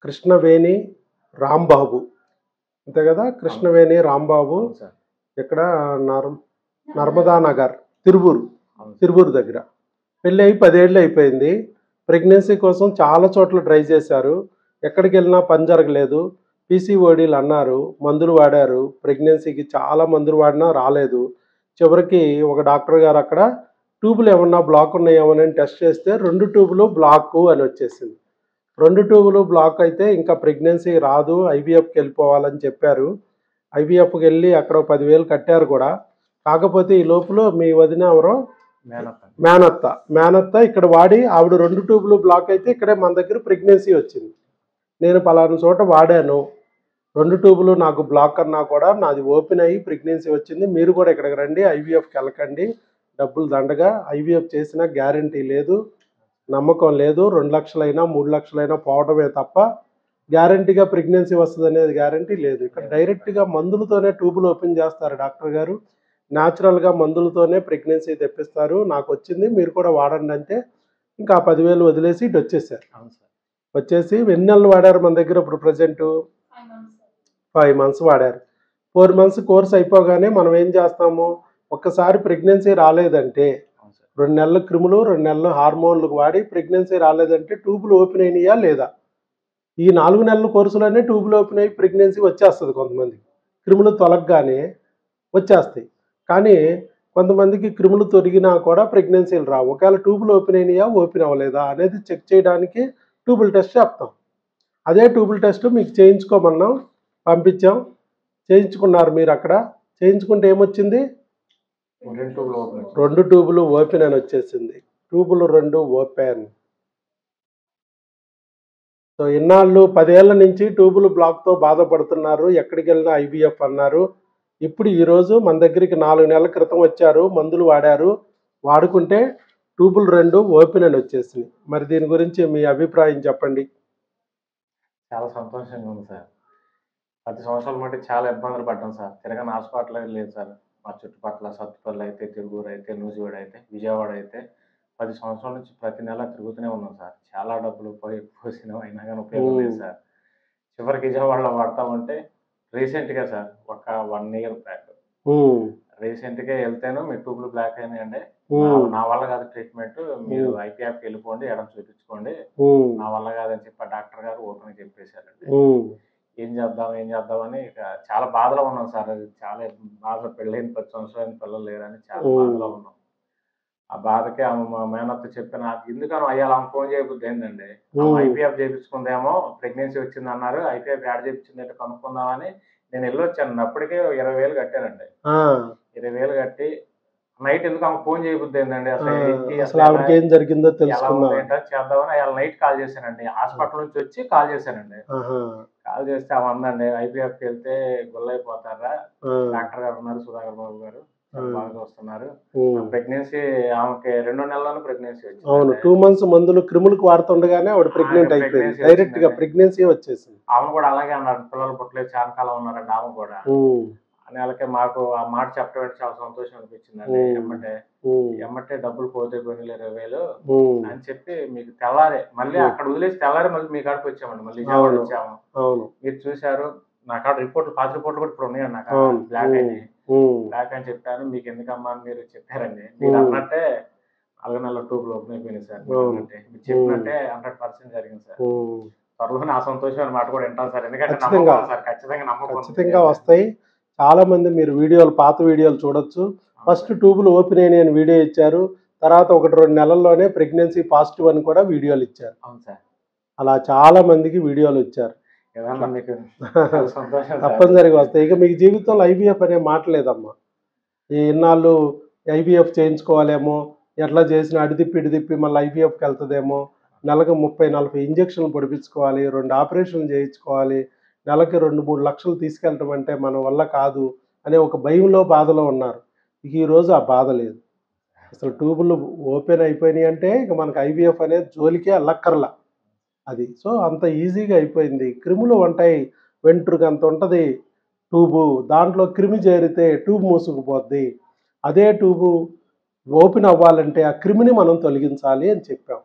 కృష్ణవేణి రాంబాబు అంతే కదా? కృష్ణవేణి రాంబాబు అవును సార్. ఇక్కడ నర్మదా నగర్ తిరువూరు దగ్గర. పెళ్ళి అయి 10 ఏళ్ళు అయిపోయింది. ప్రెగ్నెన్సీ కోసం చాలా చోట్ల ట్రై చేశారు. ఎక్కడికి వెళ్ళినా పని జరగలేదు. పీసీఓడీలు అన్నారు, మందులు వాడారు. ప్రెగ్నెన్సీకి చాలా మందులు వాడినా రాలేదు. చివరికి ఒక డాక్టర్ గారు అక్కడ ట్యూబులు ఏమన్నా బ్లాక్ ఉన్నాయేమోనని టెస్ట్ చేస్తే 2 ట్యూబులు బ్లాక్ అని వచ్చేసింది. 2 ట్యూబులు బ్లాక్ అయితే ఇంకా ప్రెగ్నెన్సీ రాదు, ఐవీఎఫ్కి వెళ్ళిపోవాలని చెప్పారు. ఐవీఎఫ్కి వెళ్ళి అక్కడ 10,000 కట్టారు కూడా. కాకపోతే ఈ లోపల మీ వదిన ఎవరో మేనత్త ఇక్కడ వాడి ఆవిడ 2 ట్యూబులు బ్లాక్ అయితే ఇక్కడే మన దగ్గర ప్రెగ్నెన్సీ వచ్చింది. నేను పలానా చోట వాడాను, 2 ట్యూబులు నాకు బ్లాక్ అన్నా కూడా నాది ఓపెన్ అయ్యి ప్రెగ్నెన్సీ వచ్చింది. మీరు కూడా ఇక్కడికి రండి, ఐవీఎఫ్కి వెళ్ళకండి, డబ్బులు దండగా. ఐవీఎఫ్ చేసినా గ్యారంటీ లేదు, నమ్మకం లేదు. 2 లక్షలైనా 3 లక్షలైనా పోవడమే తప్ప గ్యారంటీగా ప్రెగ్నెన్సీ వస్తుంది అనేది గ్యారంటీ లేదు. ఇక్కడ డైరెక్ట్గా మందులతోనే ట్యూబులు ఓపెన్ చేస్తారు డాక్టర్ గారు. న్యాచురల్గా మందులతోనే ప్రెగ్నెన్సీ తెప్పిస్తారు. నాకు వచ్చింది, మీరు కూడా వాడండి అంటే ఇంకా 10,000 వదిలేసి ఇటు వచ్చేసారు. వచ్చేసి ఎన్ని నెలలు వాడారు మన దగ్గర? ఇప్పుడు ప్రజెంట్ 5 మంత్స్ వాడారు. 4 మంత్స్ కోర్స్ అయిపోగానే మనం ఏం చేస్తాము, ఒక్కసారి ప్రెగ్నెన్సీ రాలేదంటే 2 నెలలు క్రిములు 2 నెలలు హార్మోన్లకు వాడి ప్రెగ్నెన్సీ రాలేదంటే ట్యూబులు ఓపెన్ అయినాయా లేదా? ఈ 4 నెలల కోర్సులోనే ట్యూబులు ఓపెన్ అయ్యి ప్రెగ్నెన్సీ వచ్చేస్తుంది. కొంతమందికి క్రిములు తొలగగానే వచ్చేస్తాయి, కానీ కొంతమందికి క్రిములు తొలగినా కూడా ప్రెగ్నెన్సీలు రావు. ఒకవేళ ట్యూబులు ఓపెన్ అయినాయా ఓపెన్ అవ్వలేదా అనేది చెక్ చేయడానికి ట్యూబుల్ టెస్ట్ చెప్తాం. అదే ట్యూబుల్ టెస్ట్ మీకు చేయించుకోమన్నాం, పంపించాం, చేయించుకున్నారు. మీరు అక్కడ చేయించుకుంటే ఏమొచ్చింది? 2 ట్యూబులు ఓపెన్ అని వచ్చేసింది. ట్యూబులు 2 ఓపెన్. సో ఇన్నాళ్ళు 10 ఏళ్ల నుంచి ట్యూబులు బ్లాక్తో బాధపడుతున్నారు. ఎక్కడికి వెళ్ళినా ఐవీఎఫ్ అన్నారు. ఇప్పుడు ఈరోజు మన దగ్గరికి 4 నెలల క్రితం వచ్చారు, మందులు వాడారు, వాడుకుంటే ట్యూబులు 2 ఓపెన్ అని వచ్చేసింది. మరి దీని గురించి మీ అభిప్రాయం చెప్పండి. చాలా సంతోషంగా ఉంది సార్. 10 సంవత్సరాల మట్టి చాలా ఇబ్బందులు పడ్డాం సార్. తిరగని హాస్పిటల్ లేదు సార్. మా చుట్టుపక్కల సత్తుపల్లి అయితే, తిరువూరు అయితే, నూజివీడు అయితే, విజయవాడ అయితే 10 సంవత్సరాల నుంచి ప్రతి నెల తిరుగుతూనే ఉన్నాం సార్. చాలా డబ్బులు పోసినాం, అయినా కానీ ఉపయోగం లేదు సార్. చివరికి విజయవాడలో వాడతా ఉంటే రీసెంట్గా సార్ ఒక 1 ఇయర్ బ్యాక్ రీసెంట్గా వెళ్తేను మీ ట్యూబులు బ్లాక్ అయినాయండి, నా వల్ల కాదు ట్రీట్మెంట్, మీరు ఐపీఎఫ్కి వెళ్ళిపోండి, ఎడం చూపించుకోండి, నా వల్ల కాదని చెప్పి డాక్టర్ గారు ఓపెన్ చెప్పేశారండి. ఏం చేద్దామని ఇక చాలా బాధలో ఉన్నాం సార్. అది చాలా బాధ. పెళ్ళైన 10 సంవత్సరాలు పిల్లలు లేరని చాలా బాధలో ఉన్నాం. ఆ బాధకి ఆమె మా మేనత్త చెప్పిన, ఎందుకనో అయ్యాలి ఆమె ఫోన్ చేయబుద్ది ఏంటండి, ఐపీఎఫ్ చేయించుకుందేమో ప్రెగ్నెన్సీ వచ్చింది అన్నారు, ఐపీఎఫ్ యాడ్ చేయించిందంటే కనుక్కుందామని నేను వెళ్ళొచ్చాను. అప్పటికే 20,000 కట్టానండి. 20,000 కట్టి నైట్ ఎందుకు ఆమె ఫోన్ చేయబుద్ది ఏంటండి, అసలు ఆవిడకి ఏం జరిగిందో తెలుసుకుందాం చేద్దామని అయ్యాల నైట్ కాల్ చేశానండి. హాస్పిటల్ నుంచి వచ్చి కాల్ చేశానండి. కాల్ చేస్తే ఆమె అందండి, ఐపీఎఫ్కి వెళ్తే గొల్లైపోతారా, డాక్టర్ గారు ఉన్నారు సుధాకర్ బాబు గారు, బాగా వస్తున్నారు. ప్రెగ్నెన్సీ ఆమెకి 2 నెలల్లోనే ప్రెగ్నెన్సీ వచ్చింది. అవును, 2 మంత్స్ మందులు క్రిములకు వాడుతుండగానే ఆవిడ ప్రెగ్నెంట్ అయిపోయింది. డైరెక్ట్ గా ప్రెగ్నెన్సీ వచ్చేసింది. ఆమె కూడా అలాగే అన్నారు, పిల్లలు పుట్టలేదు, చాలా కాలం ఉన్నారండి ఆమె కూడా. నెలకి మాకు ఆ మాట చెప్పడం చాలా సంతోషం అనిపించిందండి. ఎమ్మటే డబ్బులు పోతే పోయిన 20,000 అని చెప్పి మీకు తెల్లారే మళ్ళీ అక్కడ వదిలేసి తెల్లారి మళ్ళీ మీ కాడికి వచ్చామండి. మళ్ళీ వచ్చాము, మీరు చూశారు. నా కాడ రిపోర్ట్లు, పాత రిపోర్ట్లు కూడా ఇప్పుడు ఉన్నాయండి. నాకు బ్లాక్ అని చెప్పాను. మీకు ఎందుకమ్మా అని మీరు చెప్పారండి. మీరు అన్నట్టే 4 నెలల ట్యూబ్లు ఓపెన్ అయిపోయినాయి సార్. మీరు చెప్పినట్టే 100% జరిగింది సార్. త్వరలోనే ఆ సంతోషం మాట కూడా వింటాం సార్. ఎందుకంటే ఖచ్చితంగా వస్తాయి. చాలా మంది మీరు వీడియోలు, పాత వీడియోలు చూడొచ్చు. ఫస్ట్ ట్యూబులు ఓపెన్ అయినాయని వీడియో ఇచ్చారు, తర్వాత 1-2 నెలల్లోనే ప్రెగ్నెన్సీ పాజిటివ్ అని కూడా వీడియోలు ఇచ్చారు. అవును సార్, అలా చాలా మందికి వీడియోలు ఇచ్చారు. తప్పనిసరిగా వస్తాయి. ఇక మీకు జీవితంలో ఐవీఎఫ్ అనే మాట లేదమ్మా. ఈ ఇన్నాళ్ళు ఐవీఎఫ్ చేయించుకోవాలేమో, ఎట్లా చేసినా ఇటు తిప్పి మళ్ళీ ఐవీఎఫ్కి వెళ్తుందేమో, నెలకు 30-40 ఇంజక్షన్లు పొడిపించుకోవాలి, 2 ఆపరేషన్లు చేయించుకోవాలి, నెలకి 2-3 లక్షలు తీసుకెళ్ళటం అంటే మన వల్ల కాదు అనే ఒక భయంలో, బాధలో ఉన్నారు. ఇక ఈరోజు ఆ బాధ లేదు. అసలు ట్యూబులు ఓపెన్ అయిపోయినాయి అంటే ఇక మనకు ఐవీఎఫ్ అనేది జోలికే అల్లక్కర్లా అది. సో అంత ఈజీగా అయిపోయింది. క్రిములు ఉంటాయి, వెంట్రుక అంత ఉంటుంది ట్యూబు, దాంట్లో క్రిమి చేరితే ట్యూబ్ మూసుకుపోద్ది. అదే ట్యూబు ఓపెన్ అవ్వాలంటే ఆ క్రిమిని మనం తొలగించాలి అని చెప్పాం.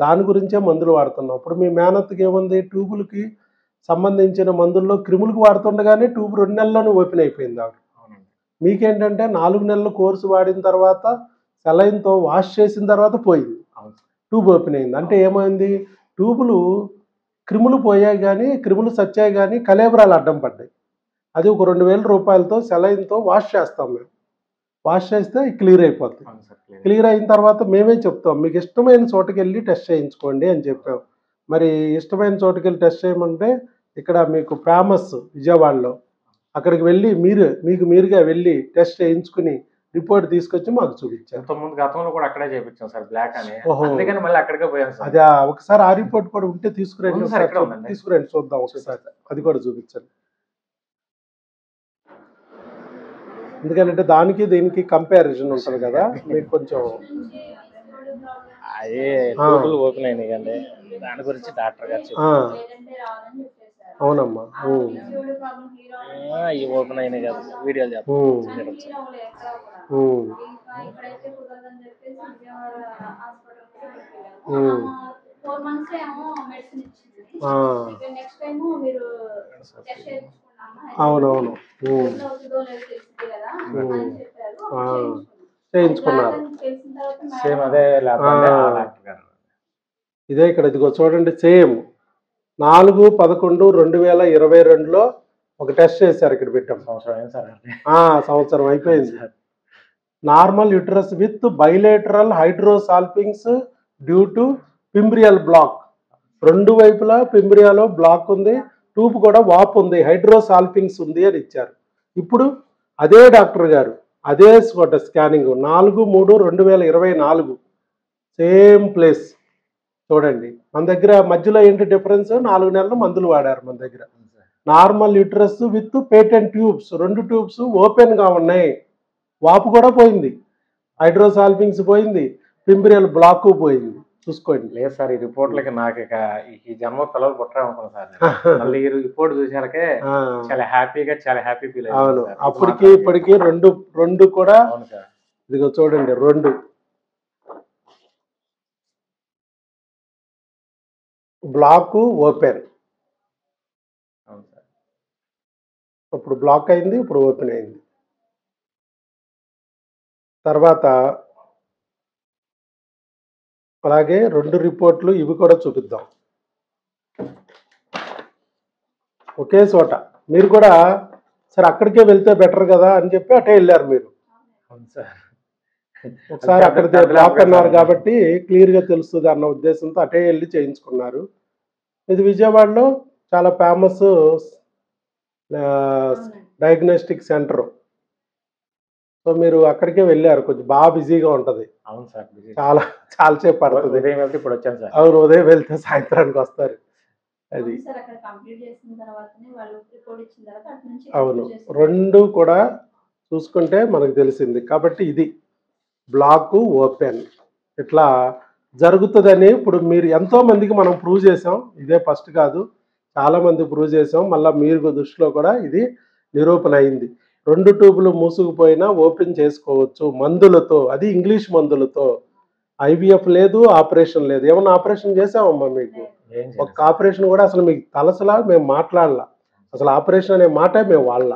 దాని గురించే మందులు వాడుతున్నాం. ఇప్పుడు మీ మేనత్తకి ఏముంది, ట్యూబులకి సంబంధించిన మందుల్లో క్రిములకు వాడుతుండగానే ట్యూబ్ 2 నెలల్లోనే ఓపెన్ అయిపోయింది ఆవిడ. అవునండి. మీకేంటంటే 4 నెలలు కోర్సు వాడిన తర్వాత సెలైన్‌తో వాష్ చేసిన తర్వాత పోయింది. అవును. ట్యూబ్ ఓపెన్ అయింది. అంటే ఏమైంది, ట్యూబులు క్రిములు పోయాయి గానీ, క్రిములు చచ్చాయి గానీ కళేబరాలు అడ్డం పడ్డాయి. అది ఒక 2000 రూపాయలతో సెలైన్‌తో వాష్ చేస్తాం మేము. వాష్ చేస్తే క్లియర్ అయిపోద్ది. అవును సార్. క్లియర్. క్లియర్ అయిన తర్వాత మేమే చెప్తాం, మీకు ఇష్టమైన చోటకెళ్ళి టెస్ట్ చేయించుకోండి అని చెప్పాం. మరి ఇష్టమైన చోటుకెళ్ళి టెస్ట్ చేయమంటే ఇక్కడ మీకు ఫేమస్ విజయవాడలో, అక్కడికి వెళ్ళి మీకు మీరుగా వెళ్ళి టెస్ట్ చేయించుకుని రిపోర్ట్ తీసుకొచ్చి మాకు చూపించారు. ఇంతకుముందు గతంలో కూడా అక్కడే చేపించాం సార్, బ్లాక్ అని. ఓహో. అందుకని మళ్ళీ అక్కడికే పోయాం సార్. అది ఒకసారి ఆ రిపోర్ట్ కూడా ఉంటే తీసుకురండి, ఉంది సార్, ఒకసారి ఇక్కడ ఉందండి. తీసుకురండి చూద్దాం ఒకసారి, అది కూడా చూపించండి. ఎందుకంటే దానికి దీనికి కంపారిజన్ ఉంటుంది కదా, మీకు కొంచెం అదే ట్యూబులు ఓపెన్ అయినాయి కండి, దాని గురించి డాక్టర్ గారు చెప్పారు. అవునమ్మా. ఈ ఓపెన్ అయినాయి కదా, వీడియోలు చేస్తాం. అవునవును, చేయించుకున్నారు. సేమ్ అదే లేకపోతే ఆ డాక్టర్ గారు. ఇదే ఇక్కడ ఇదిగో చూడండి, సేమ్ 4/11/2022లో ఒక టెస్ట్ చేశారు, ఇక్కడ పెట్టాం. సంవత్సరం అయింది సార్. సంవత్సరం అయిపోయింది. Normal uterus with bilateral hydrosalpinx due to fimbrial block. 2 వైపులా పింబ్రియాలో బ్లాక్ ఉంది, ట్యూబ్ కూడా వాపు ఉంది, హైడ్రోసాల్పింగ్స్ ఉంది అని ఇచ్చారు. ఇప్పుడు అదే డాక్టర్ గారు అదే స్కానింగ్ 4/3/2024 సేమ్ ప్లేస్ చూడండి. మన దగ్గర మధ్యలో ఏంటి డిఫరెన్స్, 4 నెలలు మందులు వాడారు మన దగ్గర. Normal uterus with patent tubes, 2 tubes ఓపెన్గా ఉన్నాయి, వాపు కూడా పోయింది, హైడ్రోసాల్పింగ్స్ పోయింది, పింబ్రియల్ బ్లాక్ పోయింది. చూసుకోండి. లేదు సార్, ఈ రిపోర్ట్లకి నాకు ఇక ఈ జన్మ పిల్లలు పుట్టరనుకున్నాను సార్. మళ్ళీ ఈ రిపోర్ట్ చూసాకే చాలా హ్యాపీ ఫీల్ అయ్యాను. అవును, అప్పటికి ఇప్పటికి రెండు కూడా. అవును సార్. ఇదిగో చూడండి, 2 బ్లాక్ ఓపెన్. అవును సార్. ఇప్పుడు బ్లాక్ అయింది, ఇప్పుడు ఓపెన్ అయింది. తర్వాత అలాగే 2 రిపోర్ట్లు ఇవి కూడా చూపిద్దాం ఒకే చోట. మీరు కూడా సరే అక్కడికే వెళ్తే బెటర్ కదా అని చెప్పి అటే వెళ్ళారు మీరు. అవును సార్. ఒకసారి అక్కడితే బ్లాక్ అన్నారు కాబట్టి క్లియర్గా తెలుస్తుంది అన్న ఉద్దేశంతో అటే వెళ్ళి చేయించుకున్నారు. ఇది విజయవాడలో చాలా ఫేమస్ డయాగ్నోస్టిక్ సెంటర్. సో మీరు అక్కడికే వెళ్ళారు, కొంచెం బాగా బిజీగా ఉంటుంది. అవును సార్. చాలా సేపు పడుతుంది. ఉదయం వెళ్తే ఇప్పుడు వచ్చాను సార్. అవును, ఉదయం వెళ్తే సాయంత్రానికి వస్తారు. అది అవును, 2 కూడా చూసుకుంటే మనకు తెలిసింది. కాబట్టి ఇది బ్లాక్ ఓపెన్ ఇట్లా జరుగుతుందని ఇప్పుడు మీరు ఎంతో మందికి మనం ప్రూవ్ చేసాం. ఇదే ఫస్ట్ కాదు, చాలా మంది ప్రూవ్ చేసాం. మళ్ళీ మీరు దృష్టిలో కూడా ఇది నిరూపణ అయింది. 2 ట్యూబులు మూసుకుపోయినా ఓపెన్ చేసుకోవచ్చు మందులతో, అది ఇంగ్లీష్ మందులతో. ఐవీఎఫ్ లేదు, ఆపరేషన్ లేదు. ఏమన్నా ఆపరేషన్ చేసామమ్మా మీకు? ఒక ఆపరేషన్ కూడా అసలు మీకు తలసలా, మేము మాట్లాడాల, అసలు ఆపరేషన్ అనే మాట మేము వాళ్ళ,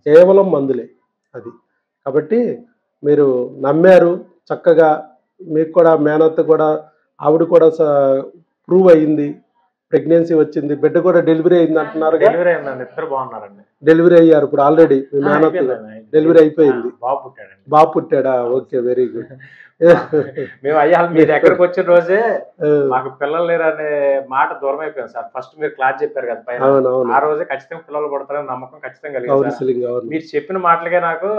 కేవలం మందులే అది. కాబట్టి మీరు నమ్మారు చక్కగా. మీకు కూడా మేనత్త కూడా, ఆవిడ కూడా ప్రూవ్ అయ్యింది, ప్రెగ్నెన్సీ వచ్చింది, బిడ్డ కూడా డెలివరీ అయింది అంటున్నారు. డెలివరీ అయిందండి, ఇద్దరు బాగున్నారండి. డెలివరీ అయ్యారు ఇప్పుడు ఆల్రెడీ. మీ మేనత్త డెలివరీ అయిపోయింది, బాబు పుట్టాడా? Okay, very good. మేము అయ్యా మీరు ఎక్కడికి వచ్చిన రోజే మాకు పిల్లలు లేరనే మాట దూరం అయిపోయాం సార్. ఫస్ట్ మీరు క్లాస్ చెప్పారు కదా పైన, ఆ రోజే ఖచ్చితంగా పిల్లలు పడతారని నమ్మకం ఖచ్చితంగా కలిగింది. మీరు చెప్పిన మాటలకే నాకు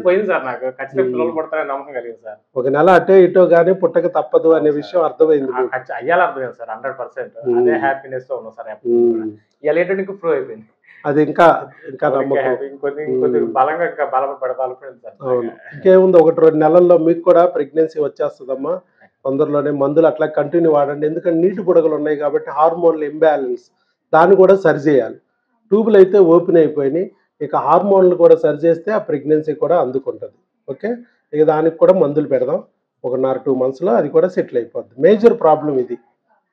పోయింది సార్. నాకు ఖచ్చితంగా పిల్లలు పడతారని నమ్మకం కలిగింది సార్. ఒక నెల అటో ఇటో గానీ పుట్టక తప్పదు అనే విషయం అర్థమైంది, అయ్యాలి అర్థమైంది సార్. 100% అదే హ్యాపీనెస్ తో ఉన్నాం సార్. ఇలా ఏంటంటే ఇంకా ప్రూవ్ అయిపోయింది. అది ఇంకా నమ్మకం ఇంకొద్ది బలంగా ఇంకా బలపడతాను. అవును, ఇంకేముంది, 1-2 నెలల్లో మీకు కూడా ప్రెగ్నెన్సీ వచ్చేస్తుందమ్మా. తొందరలోనే మందులు అట్లా కంటిన్యూ వాడండి. ఎందుకంటే నీటి బుడగలు ఉన్నాయి కాబట్టి హార్మోన్ల ఇంబ్యాలెన్స్, దాన్ని కూడా సరి చేయాలి. ట్యూబులు అయితే ఓపెన్ అయిపోయినాయి, ఇక హార్మోన్లు కూడా సరి చేస్తే ఆ ప్రెగ్నెన్సీ కూడా అందుకుంటుంది. ఓకే, ఇక దానికి కూడా మందులు పెడదాం. 1.5 2 monthsలో అది కూడా సెటిల్ అయిపోద్ది. మేజర్ ప్రాబ్లం ఇది,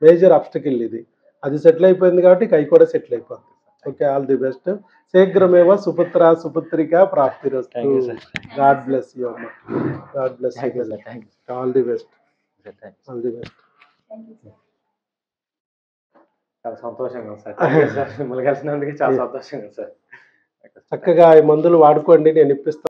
మేజర్ అబ్స్టకిల్ ఇది. అది సెటిల్ అయిపోయింది కాబట్టి ఇక అవి కూడా సెటిల్ అయిపోద్ది. Okay, all the best. శీఘ్రమేవ సుపుత్ర సుపుత్రిక ప్రాప్తిరస్తు. Thank you sir. God bless you అమ్మ. God bless thank you you. Sir. Thank you all the best. Sir. Thank you. All the best. చాలా సంతోషంగా ఉంది సార్. Thank you sir. మిమ్మల్ని కలిసినందుకు చాలా సంతోషంగా ఉంది సార్. చక్కగా ఈ మందులు వాడుకోండి, నేను ఇప్పిస్తాను.